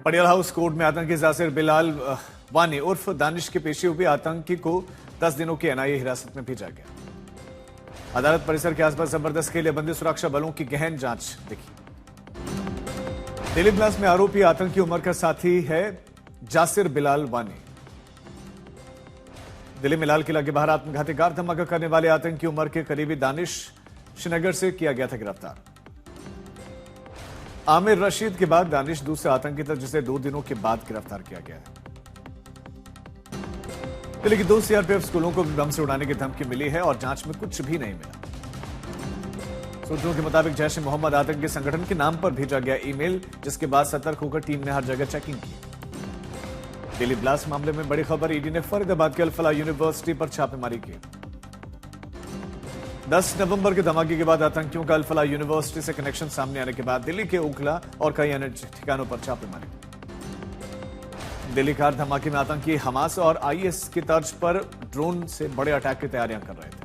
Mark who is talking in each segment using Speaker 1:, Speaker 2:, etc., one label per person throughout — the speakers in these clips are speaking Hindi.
Speaker 1: पटियाला हाउस कोर्ट में आतंकी जासिर बिलाल वानी उर्फ दानिश के पेशी हुए आतंकी को 10 दिनों की एनआईए हिरासत में भेजा गया। अदालत परिसर के आसपास जबरदस्त के लिए बंदी सुरक्षा बलों की गहन जांच दिखी। दिल्ली ब्लास्ट में आरोपी आतंकी उमर का साथी है जासिर बिलाल वानी। दिल्ली में लाल किला के बाहर आत्मघाती कार धमाका करने वाले आतंकी उमर के करीबी दानिश श्रीनगर से किया गया था गिरफ्तार। आमिर रशीद के बाद दानिश दूसरे आतंकी था जिसे 2 दिनों के बाद गिरफ्तार किया गया है। दिल्ली की 2 सीआरपीएफ स्कूलों को बम से उड़ाने की धमकी मिली है और जांच में कुछ भी नहीं मिला। सूत्रों के मुताबिक जैश ए मोहम्मद आतंकी संगठन के नाम पर भेजा गया ईमेल, जिसके बाद सतर्क होकर टीम ने हर जगह चेकिंग की। दिल्ली ब्लास्ट मामले में बड़ी खबर, ईडी ने फरीदाबाद के अल-फलाह यूनिवर्सिटी पर छापेमारी की। 10 नवंबर के धमाके के बाद आतंकियों का अल-फलाह यूनिवर्सिटी से कनेक्शन सामने आने के बाद दिल्ली के ओखला और कई अन्य ठिकानों पर छापेमारी। दिल्ली कार धमाके में आतंकी हमास और आईएस की तर्ज पर ड्रोन से बड़े अटैक की तैयारियां कर रहे थे।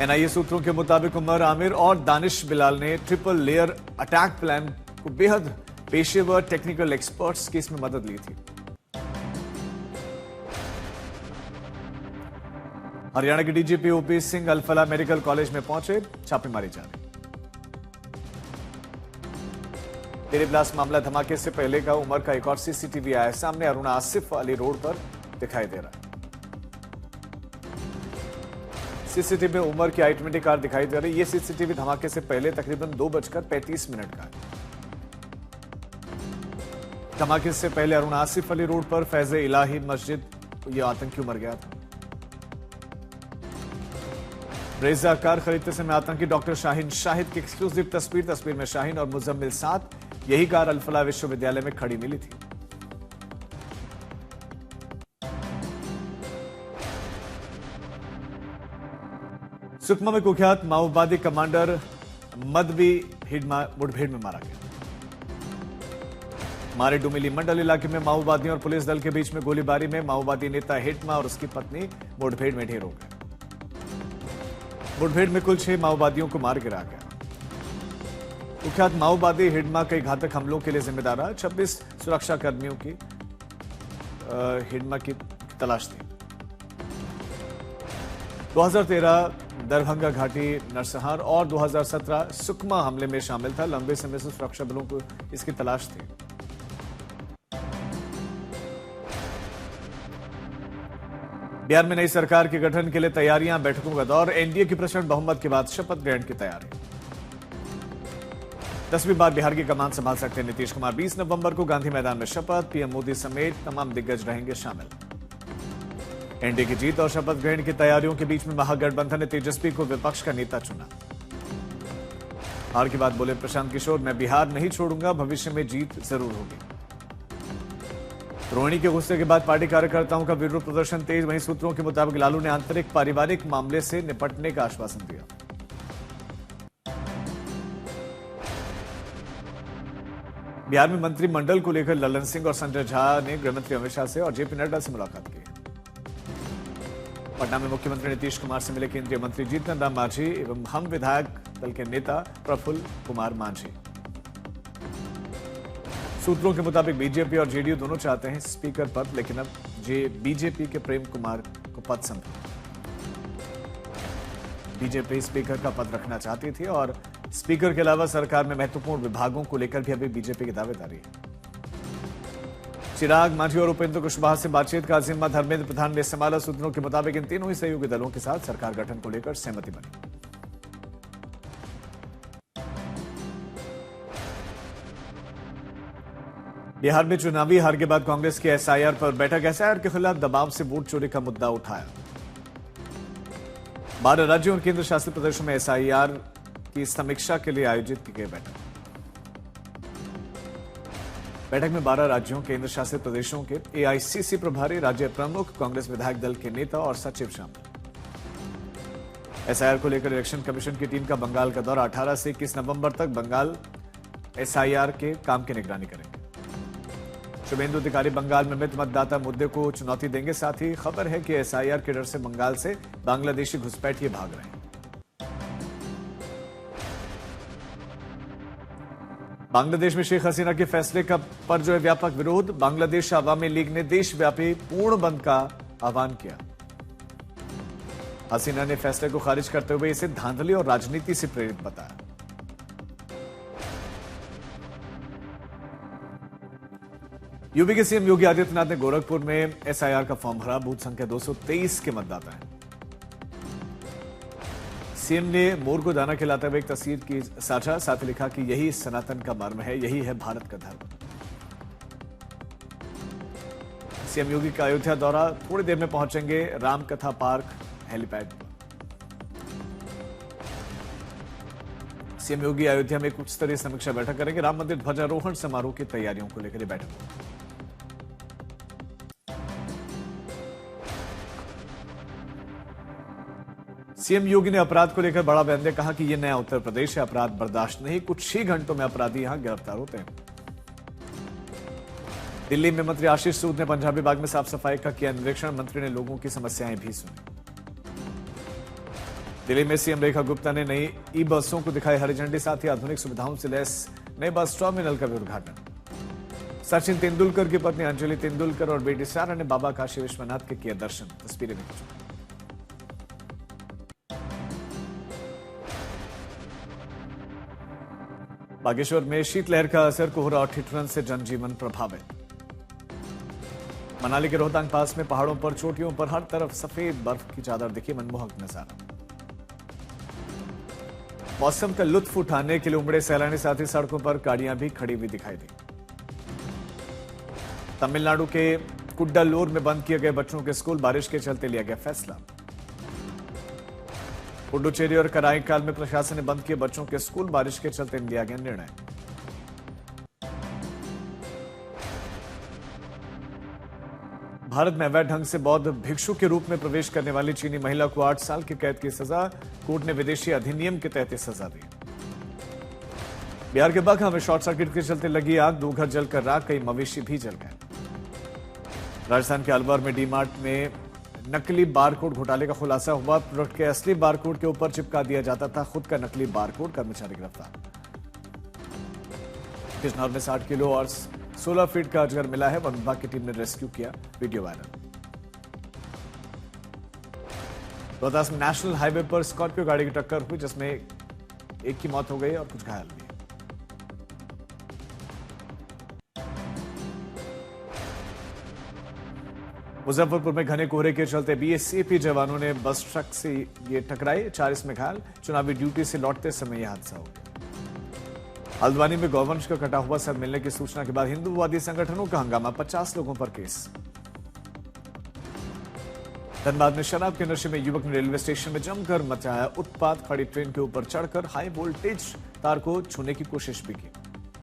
Speaker 1: एनआईए सूत्रों के मुताबिक उमर, आमिर और दानिश बिलाल ने ट्रिपल लेयर अटैक प्लान को बेहद पेशेवर टेक्निकल एक्सपर्ट्स की इसमें मदद ली थी। हरियाणा के DGP OP Singh Al Falah medical college में पहुंचे, छापेमारी जारी। दिल्ली ब्लास्ट मामला धमाके से पहले का उमर का एक और सीसीटीवी आया सामने, अरुणा आसिफ अली रोड पर दिखाई दे रहा है। सीसीटीवी में उमर की आई-20 कार दिखाई दे रही है। यह सीसीटीवी धमाके से पहले तकरीबन 2:35 का है। धमाके से पहले अरुणा आसिफ अली रोड पर फैज़े इलाही मस्जिद यह आतंकी उमर गया था। ब्रेजा कार खरीदते समय आतंकी डॉक्टर शाहीन शाहिद की एक्सक्लूसिव तस्वीर में शाहीन और मुजम्मिल साथ, यही कार अल-फलाह विश्वविद्यालय में खड़ी मिली थी। सुकमा में कुख्यात माओवादी कमांडर मदवी हिडमा मुठभेड़ में मारा गया। मारे डुमिली मंडल इलाके में माओवादियों और पुलिस दल के बीच में गोलीबारी में माओवादी नेता हिडमा और उसकी पत्नी मुठभेड़ में ढेर हो गए। मुठभेड़ में कुल 6 माओवादियों को मार गिरा गया। कुख्यात माओवादी हिडमा कई घातक हमलों के लिए जिम्मेदार रहा। 26 सुरक्षा कर्मियों की हिडमा की तलाश थी। 2013 दरभंगा घाटी नरसंहार और 2017 सुकमा हमले में शामिल था। लंबे समय से सुरक्षा बलों को इसकी तलाश थी। बिहार में नई सरकार के गठन के लिए तैयारियां, बैठकों का दौर। एनडीए की प्रचंड बहुमत के बाद शपथ ग्रहण की तैयारी। 10वीं बार बिहार की कमान संभाल सकते हैं नीतीश कुमार। 20 नवंबर को गांधी मैदान में शपथ। पीएम मोदी समेत तमाम दिग्गज रहेंगे शामिल। एनडीए की जीत और शपथ ग्रहण की तैयारियों के बीच में महागठबंधन ने तेजस्वी को विपक्ष का नेता चुना। हार के बाद बोले प्रशांत किशोर, मैं बिहार नहीं छोड़ूंगा, भविष्य में जीत जरूर होगी। रोहिणी के गुस्से के बाद पार्टी कार्यकर्ताओं का विरोध प्रदर्शन तेज। वहीं सूत्रों के मुताबिक लालू ने आंतरिक पारिवारिक मामले से निपटने का आश्वासन दिया। बिहार में मंत्रिमंडल को लेकर ललन सिंह और संजय झा ने गृहमंत्री अमित शाह से और जेपी नड्डा से मुलाकात की। पटना में मुख्यमंत्री नीतीश कुमार से मिले केंद्रीय मंत्री जीतन राम मांझी एवं हम विधायक दल के नेता प्रफुल्ल कुमार मांझी। सूत्रों के मुताबिक बीजेपी और जेडीयू दोनों चाहते हैं स्पीकर पद, लेकिन अब बीजेपी के प्रेम कुमार को पद संभाला। बीजेपी स्पीकर का पद रखना चाहती थी और स्पीकर के अलावा सरकार में महत्वपूर्ण विभागों को लेकर भी अभी बीजेपी की दावेदारी है। चिराग, मांझी और उपेंद्र कुशवाहा से बातचीत का जिम्मा धर्मेंद्र प्रधान ने संभाला। सूत्रों के मुताबिक इन तीनों ही सहयोगी दलों के साथ सरकार गठन को लेकर सहमति बनी। बिहार में चुनावी हार के बाद कांग्रेस की एसआईआर पर बैठक। एसआईआर के खिलाफ दबाव से वोट चोरी का मुद्दा उठाया। 12 राज्यों और केंद्र शासित प्रदेशों में एसआईआर की समीक्षा के लिए आयोजित की गई बैठक में 12 राज्यों, केंद्र शासित प्रदेशों के एआईसीसी प्रभारी, राज्य प्रमुख, कांग्रेस विधायक दल के नेता और सचिव शामिल। एसआईआर को लेकर इलेक्शन कमीशन की टीम का बंगाल का दौरा। 18 से 21 नवंबर तक बंगाल एसआईआर के काम की निगरानी करेंगे। शुभेंदु अधिकारी बंगाल में मृत मतदाता मुद्दे को चुनौती देंगे। साथ ही खबर है कि एसआईआर के डर से बंगाल से बांग्लादेशी घुसपैठिए भाग रहे हैं। बांग्लादेश में शेख हसीना के फैसले का पर जो है व्यापक विरोध, बांग्लादेश अवामी लीग ने देशव्यापी पूर्ण बंद का आह्वान किया। हसीना ने फैसले को खारिज करते हुए इसे धांधली और राजनीति से प्रेरित बताया। यूपी के सीएम योगी आदित्यनाथ ने गोरखपुर में एसआईआर का फॉर्म भरा, बूथ संख्या 223 के मतदाता हैं। सीएम ने मोर को दाना खिलाते हुए एक तस्वीर की साझा, साथ ही लिखा कि यही सनातन का मर्म है, यही है भारत का धर्म। सीएम योगी का अयोध्या दौरा, थोड़ी देर में पहुंचेंगे रामकथा पार्क हेलीपैड पर। सीएम योगी अयोध्या में एक उच्च स्तरीय समीक्षा बैठक करेंगे। राम मंदिर ध्वजारोहण समारोह की तैयारियों को लेकर बैठक होगी। सीएम योगी ने अपराध को लेकर बड़ा बयान दिया, कहा कि यह नया उत्तर प्रदेश है, अपराध बर्दाश्त नहीं, कुछ ही घंटों में अपराधी यहां गिरफ्तार होते हैं। दिल्ली में मंत्री आशीष सूद ने पंजाबी बाग में साफ सफाई का किया निरीक्षण, मंत्री ने लोगों की समस्याएं भी सुनी। दिल्ली में सीएम रेखा गुप्ता ने नई ई बसों को दिखाई हरी झंडी, साथ ही आधुनिक सुविधाओं से लैस नए बस टर्मिनल का भी उद्घाटन। सचिन तेंदुलकर की पत्नी अंजलि तेंदुलकर और बेटी सारा ने बाबा काशी विश्वनाथ के किया दर्शन, तस्वीरें भी खींची। बागेश्वर में शीतलहर का असर, कोहरा और ठिठुरन से जनजीवन प्रभावित। मनाली के रोहतांग पास में पहाड़ों पर चोटियों पर हर तरफ सफेद बर्फ की चादर दिखी, मनमोहक नजारा। मौसम का लुत्फ उठाने के लिए उमड़े सैलानी, साथ ही सड़कों पर गाड़ियां भी खड़ी हुई दिखाई दी। तमिलनाडु के कुड्डालोर में बंद किए गए बच्चों के स्कूल, बारिश के चलते लिया गया फैसला। पुडुचेरी और कराईकाल में प्रशासन ने बंद किए बच्चों के स्कूल, बारिश के चलते लिया गया निर्णय। भारत में अवैध ढंग से बौद्ध भिक्षु के रूप में प्रवेश करने वाली चीनी महिला को 8 साल की कैद की सजा, कोर्ट ने विदेशी अधिनियम के तहत सजा दी। बिहार के बगहा में शॉर्ट सर्किट के चलते लगी आग, 2 घर जलकर राख, कई मवेशी भी जल गए। राजस्थान के अलवर में डीमार्ट में नकली बारकोड घोटाले का खुलासा हुआ, प्रोडक्ट के असली बारकोड के ऊपर चिपका दिया जाता था खुद का नकली बारकोड, कर्मचारी गिरफ्तार। किश्तवाड़ में 60 किलो और 16 फीट का अजगर मिला है, वन विभाग की टीम ने रेस्क्यू किया, वीडियो वायरल। रोहतास में नेशनल हाईवे पर स्कॉर्पियो गाड़ी की टक्कर हुई, जिसमें एक की मौत हो गई और कुछ घायल हुए। मुजफ्फरपुर में घने कोहरे के चलते बीएसएफ जवानों ने बस ट्रक से ये टकराई, 4 इसमें घायल, चुनावी ड्यूटी से लौटते समय यह हादसा हो गया। हल्द्वानी में गौवंश का कटा हुआ सर मिलने की सूचना के बाद हिंदूवादी संगठनों का हंगामा, 50 लोगों पर केस। धनबाद में शराब के नशे में युवक ने रेलवे स्टेशन में जमकर मचाया उत्पात, खड़ी ट्रेन के ऊपर चढ़कर हाई वोल्टेज तार को छूने की कोशिश भी की।